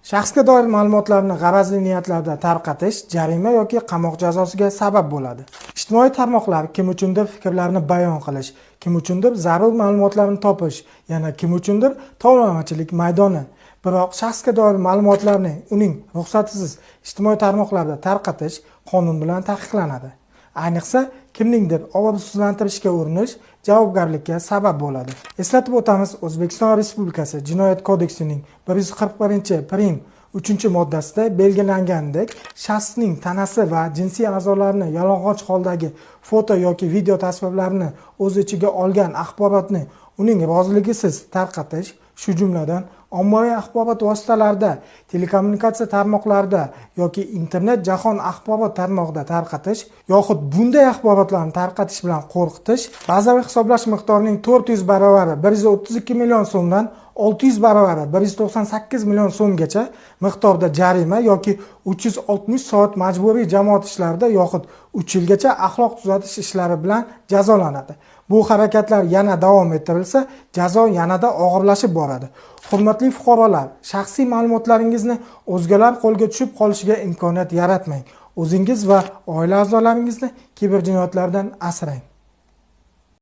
Shaxsga doir ma'lumotlarni g'arazli niyatlarda tarqatish jarima yoki qamoq jazosiga sabab bo'ladi. Ijtimoiy tarmoqlar kim uchundir fikrlarni bayon qilish, kim uchundir zarur ma'lumotlarni topish, yana kim uchundir tovlamachilik maydoni. Biroq shaxsga doir ma'lumotlarni uning ruxsatisiz ijtimoiy tarmoqlarda tarqatish qonun bilan taqiqlanadi. Ayniqsa, kimningdir obro'sizlantirishga urinish javobgarlikka sabab bo'ladi. Eslatib o'tamiz, O'zbekiston Respublikasi Jinoyat kodeksining 141-prim 3-moddasida belgilangandek, shaxsning tanasi va jinsiy a'zolarini yalang'och holdagi foto yoki video tasvirlarini o'z ichiga olgan axborotni uning roziligisiz tarqatish, shu jumladan ommaviy axborot vositalarida, telekommunikatsiya tarmoqlarida yoki internet jahon axborot tarmog'ida tarqatish yoxud bunday axborotlarni tarqatish bilan qo'rqitish bazaviy hisoblash miqdorining 400 barovari 132 million so'mdan 600 barovari 198 million so'mgacha miqdorda jarima yoki 360 soat majburiy jamoat ishlarida yoxud 3 yilgacha axloq tuzatish ishlari bilan jazolanadi. Bu harakatlar yana davom ettirilsa, jazo yanada og'irlashib boradi. Hurmatli fuqarolar, shaxsiy ma'lumotlaringizni o'zgalar qo'lga tushib qolishiga imkoniyat yaratmang. O'zingiz va oila a'zolaringizni kiberjinoyatlardan asrang.